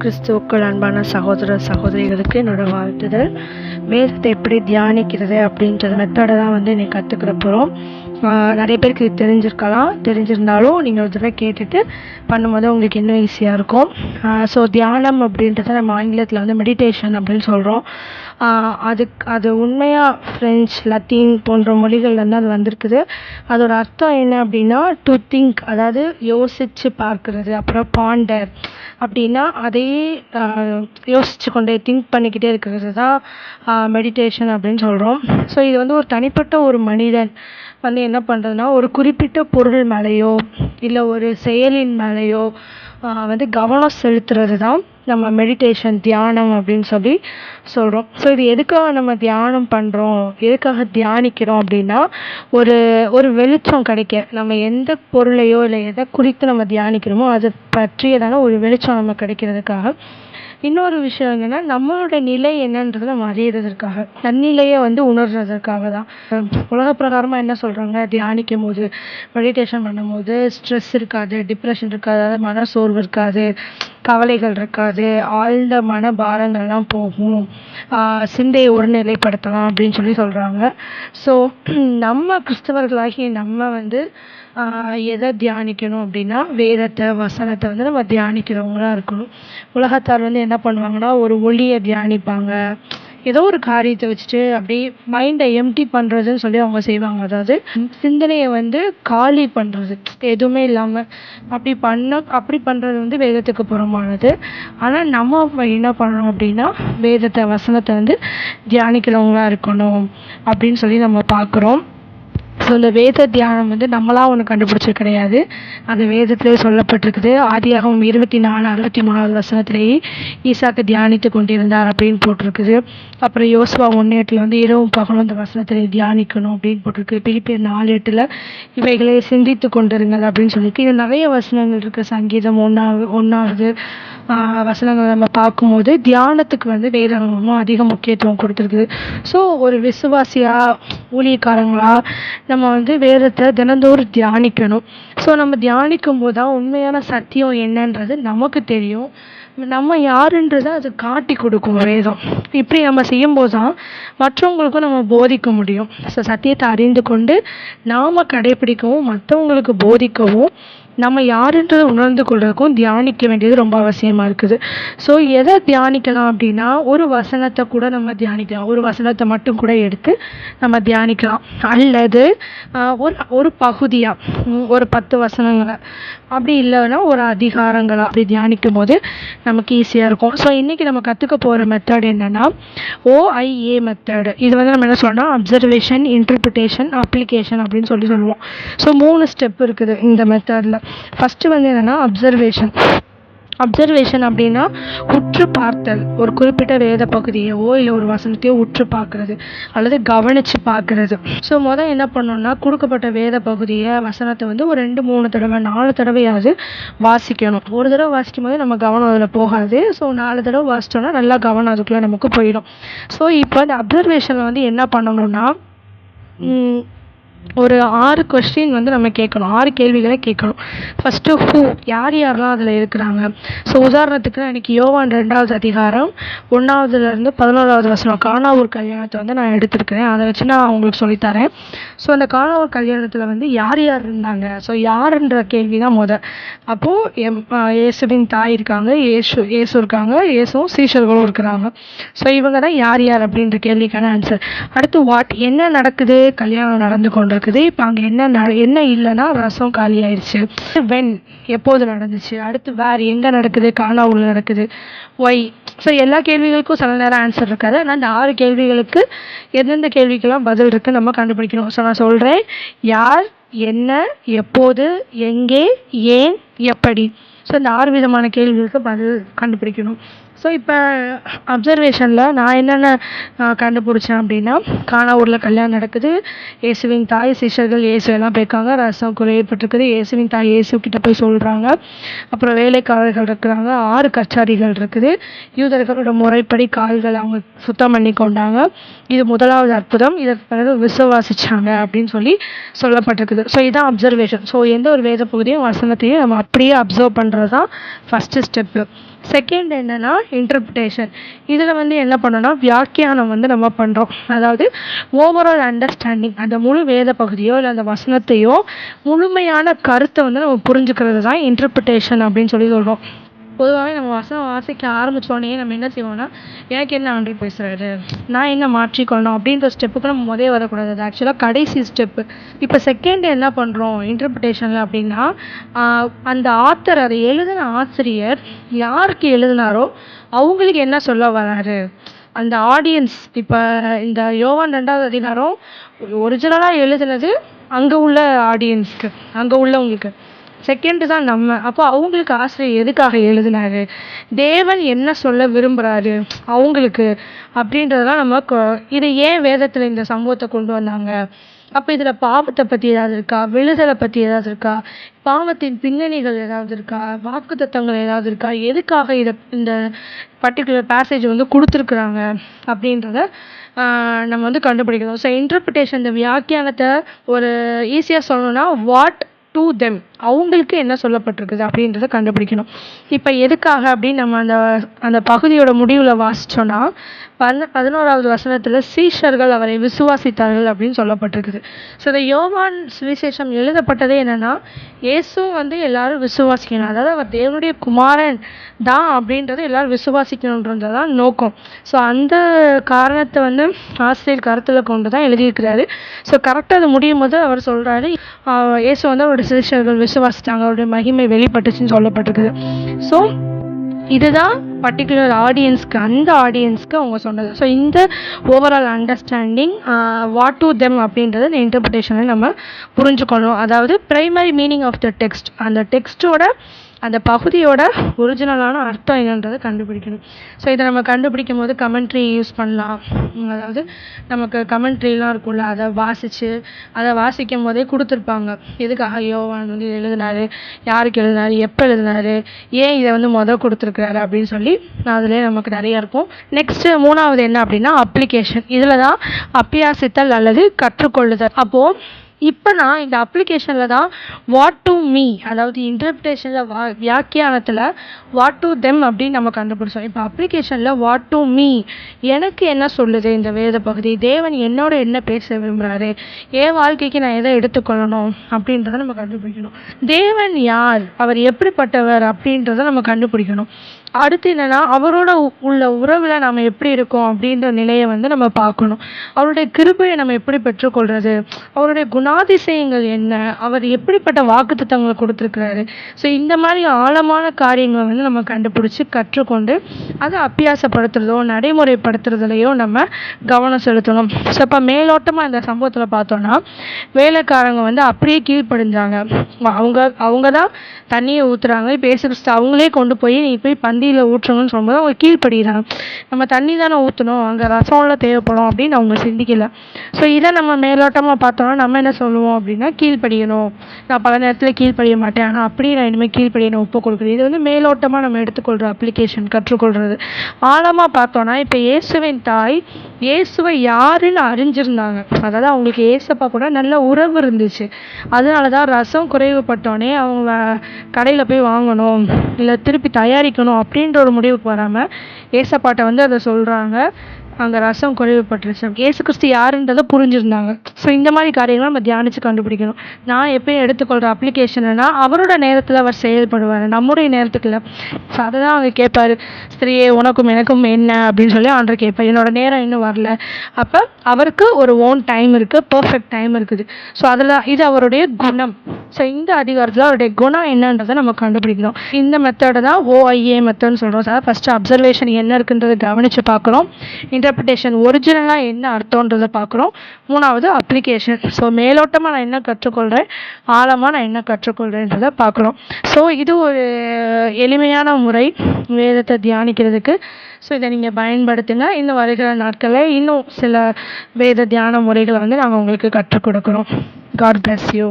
கிறிஸ்துவுக்குள் அன்பான சகோதர சகோதரிகளுக்கு என்னோட வாழ்த்துதல். வேதத்தை எப்படி தியானிக்கிறது அப்படின்ற மெத்தடை தான் இன்னைக்கு கற்றுக்கிற போகிறோம். நிறைய பேருக்கு இது தெரிஞ்சிருந்தாலும் நீங்கள் ஒரு தடவை கேட்டுட்டு பண்ணும்போது உங்களுக்கு இன்னும் ஈஸியாக இருக்கும். ஸோ தியானம் அப்படின்றத நம்ம ஆங்கிலத்தில் மெடிடேஷன் அப்படின்னு சொல்கிறோம். அது உண்மையாக ஃப்ரெஞ்ச், லத்தீன் போன்ற மொழிகள்லேருந்து அது வந்திருக்குது. அதோட அர்த்தம் என்ன அப்படின்னா டு திங்க், அதாவது யோசித்து பார்க்குறது. அப்புறம் பாண்டர் அப்படின்னா அதையே யோசித்து கொண்டே திங்க் பண்ணிக்கிட்டே இருக்கிறது தான் மெடிடேஷன் அப்படின்னு சொல்கிறோம். ஸோ இது ஒரு தனிப்பட்ட ஒரு மனிதன் என்ன பண்ணுறதுனா ஒரு குறிப்பிட்ட பொருள் மேலேயோ இல்லை ஒரு செயலின் மேலேயோ கவனம் செலுத்துறது தான் நம்ம மெடிடேஷன், தியானம் அப்படின்னு சொல்கிறோம். ஸோ இது எதுக்காக நம்ம தியானம் பண்ணுறோம், எதுக்காக தியானிக்கிறோம் அப்படின்னா ஒரு வெளிச்சம் கிடைக்க, நம்ம எந்த பொருளையோ இல்லை எதை குறித்து நம்ம தியானிக்கிறோமோ அதை பற்றியதான ஒரு வெளிச்சம் நம்ம கிடைக்கிறதுக்காக. இன்னொரு விஷயம் என்னென்னா நம்மளோட நிலை என்னன்றதை நம்ம அறியறதுக்காக, தன்னிலையை உணர்றதுக்காக தான். உலக பிரகாரமாக என்ன சொல்கிறாங்க, தியானிக்கும் போது மெடிடேஷன் பண்ணும்போது ஸ்ட்ரெஸ் இருக்காது, டிப்ரெஷன் இருக்காது, அதாவது மன சோர்வு இருக்காது, கவலைகள் இருக்காது, ஆழ்ந்த மன பாரங்கள்லாம் போகும், சிந்தையை ஒருநிலைப்படுத்தலாம் அப்படின்னு சொல்கிறாங்க. ஸோ நம்ம கிறிஸ்தவர்களாகி நம்ம எதை தியானிக்கணும் அப்படின்னா வேதத்தை, வசனத்தை நம்ம தியானிக்கிறவங்களா இருக்கணும். உலகத்தார் என்ன பண்ணுவாங்கன்னா ஒரு ஒளியை தியானிப்பாங்க, ஏதோ ஒரு காரியத்தை வச்சுட்டு அப்படியே மைண்டை எம்டி பண்ணுறதுன்னு சொல்லி அவங்க செய்வாங்க. அதாவது சிந்தனையை காலி பண்ணுறது, எதுவுமே இல்லாமல் அப்படி பண்ணுறது வேதத்துக்கு புறமானது. ஆனால் நம்ம என்ன பண்ணுறோம் அப்படின்னா வேதத்தை, வசனத்தை தியானிக்கிறவங்களா இருக்கணும் அப்படின்னு சொல்லி நம்ம பார்க்குறோம். ஸோ இந்த வேத தியானம் நம்மளா ஒன்று கண்டுபிடிச்சது கிடையாது. அது வேதத்திலே சொல்லப்பட்டிருக்குது. ஆதியாகமம் 24:63 வசனத்திலேயே ஈசாக்கு தியானித்து கொண்டிருந்தார் அப்படின்னு போட்டிருக்குது. அப்புறம் யோசுவா 1:8 இரவும் பகலும் அந்த வசனத்திலே தியானிக்கணும் அப்படின்னு போட்டிருக்கு. பிலிப்பியர் 4:8 இவைகளை சிந்தித்து கொண்டிருங்கள் அப்படின்னு சொல்லியிருக்கு. இது நிறைய வசனங்கள் இருக்குது. சங்கீதம் 1வது வசனங்கள் நம்ம பார்க்கும்போது தியானத்துக்கு வேதமும் அதிக முக்கியத்துவம் கொடுத்துருக்குது. ஸோ ஒரு விசுவாசியா, ஊழியக்காரங்களா நம்ம வேதத்தை தினந்தோறும் தியானிக்கணும். ஸோ நம்ம தியானிக்கும் போது தான் உண்மையான சத்தியம் என்னன்றது நமக்கு தெரியும். நம்ம யாருன்றதை அது காட்டி கொடுக்கும் வேதம். இப்படி நம்ம செய்யும்போது தான் மற்றவங்களுக்கும் நம்ம போதிக்க முடியும். ஸோ சத்தியத்தை அறிந்து கொண்டு நாம் கடைப்பிடிக்கவும் மற்றவங்களுக்கு போதிக்கவும் நம்ம யாருன்றதை உணர்ந்து கொள்றதுக்கும் தியானிக்க வேண்டியது ரொம்ப அவசியமாக இருக்குது. ஸோ எதை தியானிக்கலாம் அப்படின்னா ஒரு வசனத்தை கூட நம்ம தியானிக்கலாம். ஒரு வசனத்தை மட்டும் கூட எடுத்து நம்ம தியானிக்கலாம். அல்லது ஒரு பகுதியாக ஒரு 10 வசனங்களை, அப்படி இல்லைன்னா ஒரு அதிகாரங்களை அப்படி தியானிக்கும் போது நமக்கு ஈஸியாக இருக்கும். ஸோ இன்றைக்கி நம்ம கற்றுக்க போகிற மெத்தட் என்னென்னா OIA மெத்தடு. இது நம்ம என்ன சொல்லணும்னா அப்சர்வேஷன், இன்டர்பிரிட்டேஷன், அப்ளிகேஷன் அப்படின்னு சொல்லுவோம். ஸோ 3 ஸ்டெப் இருக்குது இந்த மெத்தடில். ஃபஸ்ட்டு என்னென்னா அப்சர்வேஷன் அப்படின்னா உற்று பார்த்தல். ஒரு குறிப்பிட்ட வேத பகுதியவோ இல்லை ஒரு வசனத்தையோ உற்று பார்க்குறது அல்லது கவனித்து பார்க்குறது. ஸோ என்ன பண்ணணும்னா கொடுக்கப்பட்ட வேத பகுதியை, வசனத்தை ஒரு 2-3 தடவை 4 தடவையாவது வாசிக்கணும். ஒரு தடவை வாசிக்கும் போது நம்ம கவனம் அதில் போகாது. ஸோ 4 தடவை வாசித்தோம்னா நல்லா கவனம் அதுக்குள்ளே நமக்கு போயிடும். ஸோ இப்போ இந்த அப்சர்வேஷனில் என்ன பண்ணணும்னா ஒரு 6 கொஸ்டின் நம்ம கேட்கணும். 6 கேள்விகளை கேட்கணும். ஃபஸ்ட்டு ஹூ, யாரெல்லாம் அதில் இருக்கிறாங்க. ஸோ உதாரணத்துக்கு எனக்கு யோவான் 2வது அதிகாரம் 1வதுலேருந்து 11வது வசனம் கானாவூர் கல்யாணத்தை நான் எடுத்திருக்கிறேன். அதை வச்சு நான் உங்களுக்கு சொல்லித்தரேன். ஸோ அந்த கானாவூர் கல்யாணத்தில் யார் இருந்தாங்க. ஸோ யாருன்ற கேள்வி தான் அப்போது இயேசுவின் தாய் இருக்காங்க, இயேசு இருக்காங்க, இயேசுவும் சீஷர்களும் இருக்கிறாங்க. ஸோ இவங்க தான் யார் அப்படின்ற கேள்விக்கான ஆன்சர். அடுத்து வாட், என்ன நடக்குது, கல்யாணம் நடந்து கொண்டிருக்குது. இப்போ அங்கே என்ன இல்லைன்னா ரசம் காலி ஆயிடுச்சு. வென், எப்போது நடந்துச்சு. அடுத்து வேர், எங்கே நடக்குது, கானாவூரில் நடக்குது. ஒய். ஸோ எல்லா கேள்விகளுக்கும் சில நேரம் ஆன்சர் இருக்காது. ஆனால் அந்த 6 கேள்விகளுக்கு எந்தெந்த கேள்விக்கெல்லாம் பதில் இருக்குது நம்ம கண்டுபிடிக்கணும். ஸோ நான் சொல்கிறேன், யார், என்ன, எப்போது, எங்கே, ஏன், எப்படி. ஸோ இந்த 6 விதமான கேள்விகளுக்கு பதில் கண்டுபிடிக்கணும். ஸோ இப்போ அப்சர்வேஷனில் நான் என்னென்ன கண்டுபிடிச்சேன் அப்படின்னா கானாவூரில் கல்யாணம் நடக்குது, இயேசுவின் தாய் சீஷர்கள் இயேசுவெல்லாம் போயிருக்காங்க, ரசம் குறை ஏற்பட்டிருக்குது, இயேசுவின் தாய் இயேசுக்கிட்ட போய் சொல்கிறாங்க. அப்புறம் வேலைக்காரர்கள் இருக்கிறாங்க, 6 கச்சாரிகள் இருக்குது, யூதர்களோட முறைப்படி கால்கள் அவங்க சுத்தம் பண்ணி கொண்டாங்க. இது முதலாவது அற்புதம். இதற்கு பிறகு விசுவாசிச்சாங்க அப்படின்னு சொல்லப்பட்டிருக்குது. ஸோ இதுதான் அப்சர்வேஷன். ஸோ எந்த ஒரு வேத பகுதியும் வசனத்தையும் நம்ம அப்படியே அப்சர்வ் பண்ணுறது பண்ணுறது தான் ஃபஸ்ட்டு ஸ்டெப்பு. செகண்ட் என்னென்னா இன்டர்பிரிட்டேஷன். இதில் வந்து என்ன பண்ணோன்னா வியாக்கியானம் வந்து நம்ம பண்ணுறோம். அதாவது ஓவரால் அண்டர்ஸ்டாண்டிங், அந்த முழு வேத பகுதியோ இல்லை அந்த வசனத்தையோ முழுமையான கருத்தை வந்து நம்ம புரிஞ்சுக்கிறது தான் இன்டர்பிரிட்டேஷன் அப்படின்னு சொல்லி சொல்கிறோம். பொதுவாகவே நம்ம வசனம் வாசிக்க ஆரம்பித்தோடனே நம்ம என்ன செய்வோம்னா, எனக்கு என்ன ஆண்டவர் பேசுகிறாரு, நான் என்ன மாற்றிக்கொள்ளணும் அப்படின்ற ஸ்டெப்புக்கு நம்ம முதலே வரக்கூடாது. அது ஆக்சுவலாக கடைசி ஸ்டெப்பு. இப்போ செகண்ட் என்ன பண்ணுறோம் இன்டர்பிரிட்டேஷனில் அப்படின்னா, அந்த ஆத்தர், அதை எழுதின ஆசிரியர் யாருக்கு எழுதினாரோ அவங்களுக்கு என்ன சொல்ல வராரு, அந்த ஆடியன்ஸ். இப்போ இந்த யோவான் 2வது அதிகாரம் ஒரிஜினலாக எழுதுனது அங்கே உள்ள ஆடியன்ஸ்க்கு, அங்கே உள்ளவங்களுக்கு. செகண்டு தான் நம்ம. அப்போ அவங்களுக்கு ஆசிரியர் எதுக்காக எழுதினாரு, தேவன் என்ன சொல்ல விரும்புகிறாரு அவங்களுக்கு அப்படின்றதெல்லாம் நம்ம இது ஏன் வேதத்தில் இந்த சம்பவத்தை கொண்டு வந்தாங்க, அப்போ இதில் பாவத்தை பற்றி ஏதாவது இருக்கா, விழுதலை பற்றி ஏதாவது இருக்கா, பாவத்தின் பின்னணிகள் ஏதாவது இருக்கா, வாக்குத்தத்தங்கள் ஏதாவது இருக்கா, எதுக்காக இதை இந்த பர்டிகுலர் பேசேஜ் வந்து கொடுத்துருக்குறாங்க அப்படின்றத நம்ம வந்து கண்டுபிடிக்கணும். ஸோ இன்டர்பிரிட்டேஷன், இந்த வியாக்கியானத்தை ஒரு ஈஸியாக சொல்லணும்னா வாட் டு தெம், அவங்களுக்கு என்ன சொல்லப்பட்டிருக்குது அப்படின்றத கண்டுபிடிக்கணும். இப்போ எதுக்காக அப்படின்னு நம்ம அந்த பகுதியோட முடிவில் வாசித்தோன்னா 11வது வசனத்தில் சீஷர்கள் அவரை விசுவாசித்தார்கள் அப்படின்னு சொல்லப்பட்டிருக்குது. ஸோ இந்த யோவான் சுவிசேஷம் எழுதப்பட்டதே என்னென்னா, இயேசு வந்து எல்லாரும் விசுவாசிக்கணும், அதாவது அவர் தேவனுடைய குமாரன் தான் அப்படின்றத எல்லாரும் விசுவாசிக்கணுன்றது தான் நோக்கம். ஸோ அந்த காரணத்தை வந்து ஆசிரியர் கருத்தில் கொண்டு தான் எழுதியிருக்கிறாரு. ஸோ கரெக்டாக அது முடியும் போது அவர் சொல்கிறாரு, இயேசு வந்து அவருடைய சிஷியர்கள் விசுவாசித்தாங்க, அவருடைய மகிமை வெளிப்பட்டுச்சுன்னு சொல்லப்பட்டிருக்குது. ஸோ இதுதான் பர்டிகுலர் ஆடியன்ஸ்க்கு, அந்த ஆடியன்ஸ்க்கு அவங்க சொன்னது. ஸோ இந்த overall understanding what to them அப்படின்றத இந்த இன்டர்பிரிட்டேஷனை நம்ம புரிஞ்சுக்கணும். அதாவது primary meaning of the text, அந்த டெக்ஸ்ட்டோட அந்த பகுதியோட ஒரிஜினலான அர்த்தம் என்னன்றதை கண்டுபிடிக்கணும். ஸோ இதை நம்ம கண்டுபிடிக்கும் போது கமெண்ட்ரி யூஸ் பண்ணலாம். அதாவது நமக்கு கமெண்ட்ரிலாம் இருக்கும்ல, அதை வாசிக்கும் போதே கொடுத்துருப்பாங்க, எதுக்காக யோவான் வந்து எழுதினாரு, யாருக்கு எழுதினாரு, எப்போ எழுதினாரு, ஏன் இதை வந்து கொடுத்துருக்குறாரு அப்படின்னு சொல்லி அதிலே நமக்கு நிறையா இருக்கும். நெக்ஸ்ட்டு 3வது என்ன அப்படின்னா அப்ளிகேஷன். இதில் தான் அபியாசித்தல் அல்லது கற்றுக்கொள்ளுதல். அப்போது இப்போ நான் இந்த அப்ளிகேஷனில் தான் வாட் டு மீ, அதாவது இன்டர்பிரிட்டேஷனில் வியாக்கியானத்தில் வாட் டு தெம் அப்படின்னு நம்ம கண்டுபிடிச்சோம். இப்போ அப்ளிகேஷனில் வாட் டு மீ, எனக்கு என்ன சொல்லுது இந்த வேத பகுதி, தேவன் என்னோட என்ன பேச விரும்புகிறாரு, என் வாழ்க்கைக்கு நான் எதை எடுத்துக்கொள்ளணும் அப்படின்றத நம்ம கண்டுபிடிக்கணும். தேவன் யார், அவர் எப்படிப்பட்டவர் அப்படின்றத நம்ம கண்டுபிடிக்கணும். அடுத்து என்னென்னா அவரோட உள்ள உறவில் நம்ம எப்படி இருக்கோம் அப்படின்ற நிலையை வந்து நம்ம பார்க்கணும். அவருடைய கிருபையை நம்ம எப்படி பெற்றுக்கொள்கிறது, அவருடைய குணாதிசயங்கள் என்ன, அவர் எப்படிப்பட்ட வாக்குத்தத்தங்களை கொடுத்துருக்கிறாரு. ஸோ இந்த மாதிரி ஆழமான காரியங்களை வந்து நம்ம கண்டுபிடிச்சி கற்றுக்கொண்டு அதை அபியாசப்படுத்துறதோ நடைமுறைப்படுத்துறதுலையோ நம்ம கவனம் செலுத்தணும். ஸோ இப்போ மேலோட்டமாக இந்த சம்பவத்தில் பார்த்தோன்னா வேலைக்காரங்க வந்து அப்படியே கீழ்ப்படிஞ்சாங்க. அவங்க தான் தண்ணியை ஊற்றுறாங்க, இப்போ இயேசு கிறிஸ்து அவங்களே கொண்டு போய் நீ போய் பந்தியில் ஊற்றுங்கன்னு சொல்லும்போது அவங்க கீழ்ப்படுகிறாங்க. நம்ம தண்ணி தானே ஊற்றணும், அங்கே ரசம்லாம் தேவைப்படும் அப்படின்னு அவங்க சிந்திக்கல. ஸோ இதை நம்ம மேலோட்டமாக பார்த்தோன்னா நம்ம என்ன சொல்லுவோம் அப்படின்னா கீழ்ப்படியணும், நான் பல நேரத்தில் கீழ்ப்படிய மாட்டேன், ஆனால் அப்படியே நான் இனிமேல் கீழ்ப்படியணும் ஒப்பு கொடுக்குறது. இது வந்து மேலோட்டமாக நம்ம எடுத்துக்கொள்கிற அப்ளிகேஷன், கற்றுக்கொள்கிறது. ஆழமாக பார்த்தோன்னா இப்போ இயேசுவின் தாய் இயேசுவை யாருன்னு அறிஞ்சிருந்தாங்க, அதாவது அவங்களுக்கு இயேசப்பா கூட நல்ல உறவு இருந்துச்சு. அதனால தான் ரசம் குறைவுபட்டோடனே அவங்க கடையில் போய் வாங்கணும் இல்லை திருப்பி தயாரிக்கணும் அப்படின்ற ஒரு முடிவுக்கு வராமல் ஏசப்பாட்ட வந்து அதை சொல்கிறாங்க, அங்கே ரசம் குறைவுபட்டுருச்சு. இயேசு கிறிஸ்து யாருன்றதை புரிஞ்சுருந்தாங்க. ஸோ இந்த மாதிரி காரியங்களை நம்ம தியானித்து கண்டுபிடிக்கணும். நான் எப்பயும் எடுத்துக்கொள்கிற அப்ளிகேஷன்னா அவரோட நேரத்தில் அவர் செயல்படுவார், நம்முடைய நேரத்துக்கு இல்லை. ஸோ அதை தான் அவங்க கேட்பார், ஸ்திரீயே உனக்கும் எனக்கும் என்ன அப்படின்னு சொல்லி ஆண்டவர் கேட்பார். என்னோட நேரம் இன்னும் வரல. அப்போ அவருக்கு ஒரு ஓன் டைம் இருக்குது, பர்ஃபெக்ட் டைம் இருக்குது. ஸோ அதில் இது அவருடைய குணம். ஸோ இந்த அதிகாரத்தில் அவருடைய குணம் என்னன்றதை நம்ம கண்டுபிடிக்கணும். இந்த மெத்தடை தான் OIA மெத்தட்னு சொல்கிறோம். அதாவது ஃபஸ்ட்டு அப்சர்வேஷன் என்ன இருக்குன்றதை கவனித்து பார்க்குறோம், இன்டர்பிரிட்டேஷன் ஒரிஜினலாக என்ன அர்த்தன்றதை பார்க்குறோம், 3வது அப்ளிகேஷன். ஸோ மேலோட்டமாக நான் என்ன கற்றுக்கொள்கிறேன், ஆழமாக நான் என்ன கற்றுக்கொள்கிறேன்றதை பார்க்குறோம். ஸோ இது ஒரு எளிமையான முறை வேதத்தை தியானிக்கிறதுக்கு. ஸோ இதை நீங்கள் பயன்படுத்துங்க. இன்னும் வருகிற நாட்களில் இன்னும் சில வேத தியான முறைகளை வந்து நாங்கள் உங்களுக்கு கற்றுக் கொடுக்குறோம். God bless you.